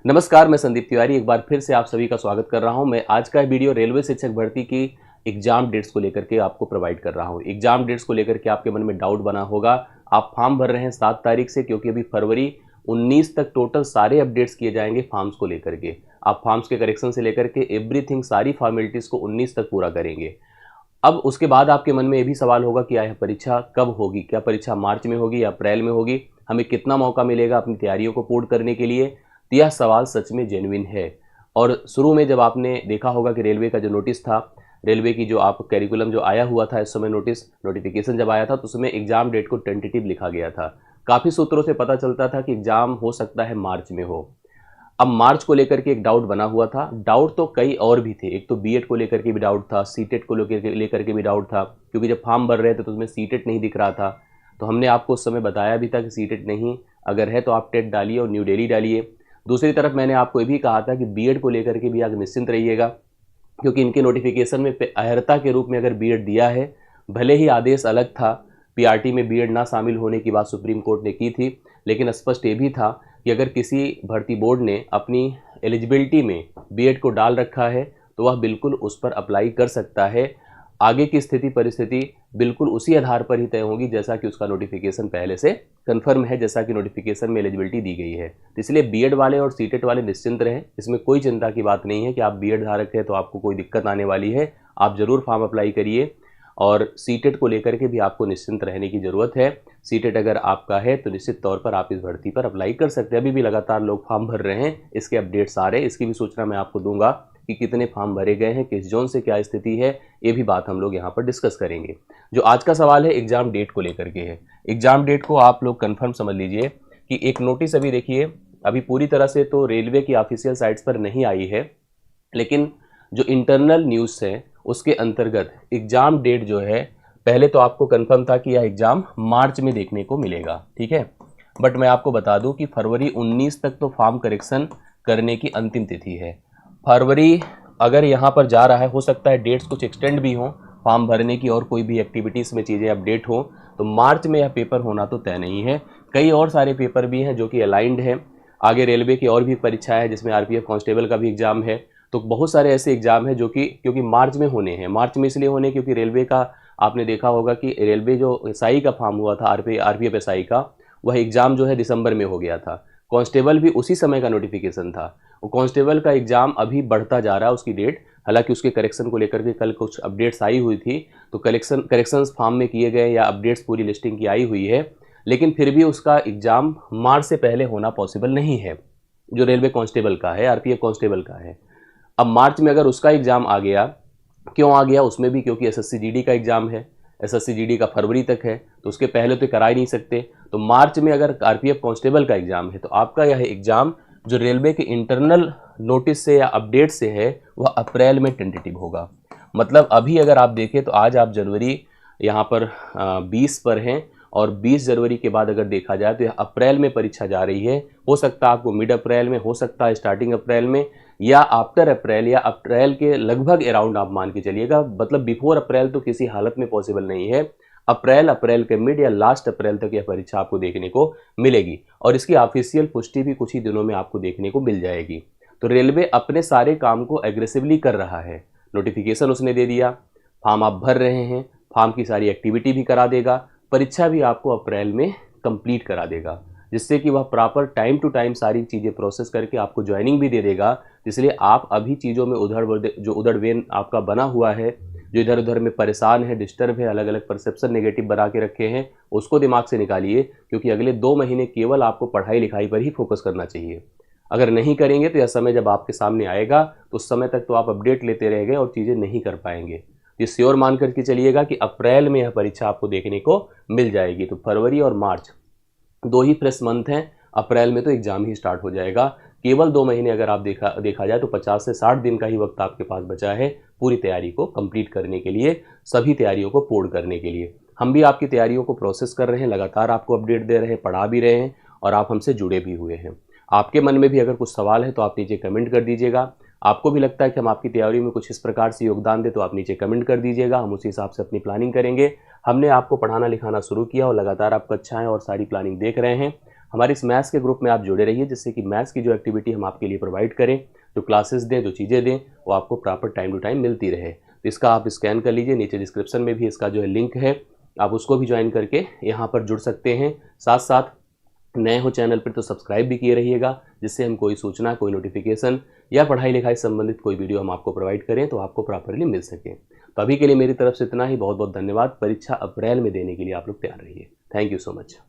नमस्कार, मैं संदीप तिवारी एक बार फिर से आप सभी का स्वागत कर रहा हूं। मैं आज का वीडियो रेलवे शिक्षक भर्ती की एग्जाम डेट्स को लेकर के आपको प्रोवाइड कर रहा हूं। एग्जाम डेट्स को लेकर के आपके मन में डाउट बना होगा। आप फॉर्म भर रहे हैं 7 तारीख से, क्योंकि अभी फरवरी 19 तक टोटल सारे अपडेट्स किए जाएंगे फॉर्म्स को लेकर के। आप फॉर्म्स के करेक्शन से लेकर के एवरीथिंग सारी फॉर्मेलिटीज़ को 19 तक पूरा करेंगे। अब उसके बाद आपके मन में ये भी सवाल होगा कि यह परीक्षा कब होगी, क्या परीक्षा मार्च में होगी या अप्रैल में होगी, हमें कितना मौका मिलेगा अपनी तैयारियों को पूर्ण करने के लिए। तो यह सवाल सच में जेन्युइन है। और शुरू में जब आपने देखा होगा कि रेलवे का जो नोटिस था, रेलवे की जो आप करिकुलम जो आया हुआ था इस समय नोटिफिकेशन जब आया था, तो उसमें एग्जाम डेट को टेंटेटिव लिखा गया था। काफ़ी सूत्रों से पता चलता था कि एग्जाम हो सकता है मार्च में हो। अब मार्च को लेकर के एक डाउट बना हुआ था। डाउट तो कई और भी थे। एक तो बीएड को लेकर के भी डाउट था, सीटेट को लेकर के भी डाउट था, क्योंकि जब फॉर्म भर रहे थे तो उसमें सीटेट नहीं दिख रहा था। तो हमने आपको उस समय बताया भी था कि सीटेट नहीं अगर है तो आप टेट डालिए और न्यू डेली डालिए। दूसरी तरफ मैंने आपको ये भी कहा था कि बीएड को लेकर के भी आप निश्चिंत रहिएगा, क्योंकि इनके नोटिफिकेशन में अहर्ता के रूप में अगर बीएड दिया है, भले ही आदेश अलग था, पीआरटी में बीएड ना शामिल होने की बात सुप्रीम कोर्ट ने की थी, लेकिन स्पष्ट ये भी था कि अगर किसी भर्ती बोर्ड ने अपनी एलिजिबिलिटी में बीएड को डाल रखा है तो वह बिल्कुल उस पर अप्लाई कर सकता है। आगे की स्थिति परिस्थिति बिल्कुल उसी आधार पर ही तय होगी जैसा कि उसका नोटिफिकेशन पहले से कंफर्म है, जैसा कि नोटिफिकेशन में एलिजिबिलिटी दी गई है। तो इसलिए बीएड वाले और सीटेट वाले निश्चिंत रहें, इसमें कोई चिंता की बात नहीं है कि आप बीएड धारक हैं तो आपको कोई दिक्कत आने वाली है। आप ज़रूर फॉर्म अप्लाई करिए। और सीटेट को लेकर के भी आपको निश्चिंत रहने की ज़रूरत है। सीटेट अगर आपका है तो निश्चित तौर पर आप इस भर्ती पर अप्लाई कर सकते हैं। अभी भी लगातार लोग फॉर्म भर रहे हैं, इसके अपडेट्स आ रहे हैं, इसकी भी सूचना मैं आपको दूंगा कि कितने फॉर्म भरे गए हैं, किस जोन से क्या स्थिति है, ये भी बात हम लोग यहाँ पर डिस्कस करेंगे। जो आज का सवाल है एग्जाम डेट को लेकर के है। एग्जाम डेट को आप लोग कन्फर्म समझ लीजिए कि एक नोटिस अभी देखिए, अभी पूरी तरह से तो रेलवे की ऑफिशियल साइट्स पर नहीं आई है, लेकिन जो इंटरनल न्यूज़ है उसके अंतर्गत एग्ज़ाम डेट जो है, पहले तो आपको कंफर्म था कि यह एग्ज़ाम मार्च में देखने को मिलेगा, ठीक है। बट मैं आपको बता दूं कि फरवरी 19 तक तो फॉर्म करेक्शन करने की अंतिम तिथि है। फरवरी अगर यहाँ पर जा रहा है, हो सकता है डेट्स कुछ एक्सटेंड भी हों, फॉर्म भरने की और कोई भी एक्टिविटीज़ में चीज़ें अपडेट हो, तो मार्च में यह पेपर होना तो तय नहीं है। कई और सारे पेपर भी हैं जो कि अलाइंड हैं। आगे रेलवे की और भी परीक्षाएँ है जिसमें आरपीएफ कांस्टेबल का भी एग्ज़ाम है। तो बहुत सारे ऐसे एग्जाम हैं जो कि क्योंकि मार्च में होने हैं। मार्च में इसलिए होने क्योंकि रेलवे का आपने देखा होगा कि रेलवे जो एसआई का फॉर्म हुआ था, आरपीएफ एसआई का, वह एग्ज़ाम जो है दिसंबर में हो गया था। कांस्टेबल भी उसी समय का नोटिफिकेशन था। वो कांस्टेबल का एग्ज़ाम अभी बढ़ता जा रहा है उसकी डेट। हालांकि उसके करेक्शन को लेकर के कल कुछ अपडेट्स आई हुई थी, तो करेक्शंस फॉर्म में किए गए या अपडेट्स पूरी लिस्टिंग की आई हुई है, लेकिन फिर भी उसका एग्ज़ाम मार्च से पहले होना पॉसिबल नहीं है, जो रेलवे कांस्टेबल का है, आरपीएफ कांस्टेबल का है। अब मार्च में अगर उसका एग्ज़ाम आ गया, क्यों आ गया उसमें भी, क्योंकि एसएससी जीडी का एग्ज़ाम है। एसएससी जीडी का फरवरी तक है, तो उसके पहले तो करा ही नहीं सकते। तो मार्च में अगर आरपीएफ कांस्टेबल का एग्ज़ाम है तो आपका यह एग्ज़ाम जो रेलवे के इंटरनल नोटिस से या अपडेट से है वह अप्रैल में टेंटेटिव होगा। मतलब अभी अगर आप देखें तो आज आप जनवरी यहाँ पर 20 पर हैं, और 20 जनवरी के बाद अगर देखा जाए तो यह अप्रैल में परीक्षा जा रही है। हो सकता है आपको मिड अप्रैल में, हो सकता है स्टार्टिंग अप्रैल में, या आफ्टर अप्रैल, या अप्रैल के लगभग अराउंड आप मान के चलिएगा। मतलब बिफोर अप्रैल तो किसी हालत में पॉसिबल नहीं है। अप्रैल के मिड या लास्ट अप्रैल तक यह परीक्षा आपको देखने को मिलेगी, और इसकी ऑफिशियल पुष्टि भी कुछ ही दिनों में आपको देखने को मिल जाएगी। तो रेलवे अपने सारे काम को एग्रेसिवली कर रहा है। नोटिफिकेशन उसने दे दिया, फॉर्म आप भर रहे हैं, फॉर्म की सारी एक्टिविटी भी करा देगा, परीक्षा भी आपको अप्रैल में कंप्लीट करा देगा, जिससे कि वह प्रॉपर टाइम टू टाइम सारी चीज़ें प्रोसेस करके आपको ज्वाइनिंग भी दे देगा। इसलिए आप अभी चीज़ों में उधड़वेन आपका बना हुआ है, जो इधर उधर में परेशान है, डिस्टर्ब है, अलग अलग परसेप्शन नेगेटिव बना के रखे हैं, उसको दिमाग से निकालिए, क्योंकि अगले 2 महीने केवल आपको पढ़ाई लिखाई पर ही फोकस करना चाहिए। अगर नहीं करेंगे तो यह समय जब आपके सामने आएगा तो उस समय तक तो आप अपडेट लेते रह गए और चीज़ें नहीं कर पाएंगे। ये श्योर मान करके चलिएगा कि अप्रैल में यह परीक्षा आपको देखने को मिल जाएगी। तो फरवरी और मार्च 2 ही फ्रेश मंथ हैं, अप्रैल में तो एग्ज़ाम ही स्टार्ट हो जाएगा। केवल 2 महीने अगर आप देखा जाए तो 50 से 60 दिन का ही वक्त आपके पास बचा है पूरी तैयारी को कंप्लीट करने के लिए, सभी तैयारियों को पूर्ण करने के लिए। हम भी आपकी तैयारियों को प्रोसेस कर रहे हैं, लगातार आपको अपडेट दे रहे हैं, पढ़ा भी रहे हैं, और आप हमसे जुड़े भी हुए हैं। आपके मन में भी अगर कुछ सवाल है तो आप नीचे कमेंट कर दीजिएगा। आपको भी लगता है कि हम आपकी तैयारी में कुछ इस प्रकार से योगदान दें तो आप नीचे कमेंट कर दीजिएगा, हम उसी हिसाब से अपनी प्लानिंग करेंगे। हमने आपको पढ़ाना लिखाना शुरू किया और लगातार आप कक्षाएं और सारी प्लानिंग देख रहे हैं। हमारे इस मैथ्स के ग्रुप में आप जुड़े रहिए, जिससे कि मैथ्स की जो एक्टिविटी हम आपके लिए प्रोवाइड करें, जो क्लासेस दें, जो चीज़ें दें, वो आपको प्रॉपर टाइम टू टाइम मिलती रहे। तो इसका आप स्कैन कर लीजिए, नीचे डिस्क्रिप्शन में भी इसका जो है लिंक है, आप उसको भी ज्वाइन करके यहाँ पर जुड़ सकते हैं। साथ साथ नए हो चैनल पर तो सब्सक्राइब भी किए रहिएगा, जिससे हम कोई सूचना, कोई नोटिफिकेशन या पढ़ाई लिखाई संबंधित कोई वीडियो हम आपको प्रोवाइड करें तो आपको प्रॉपरली मिल सके। तो अभी के लिए मेरी तरफ से इतना ही। बहुत बहुत धन्यवाद। परीक्षा अप्रैल में देने के लिए आप लोग तैयार रहिए। Thank you so much.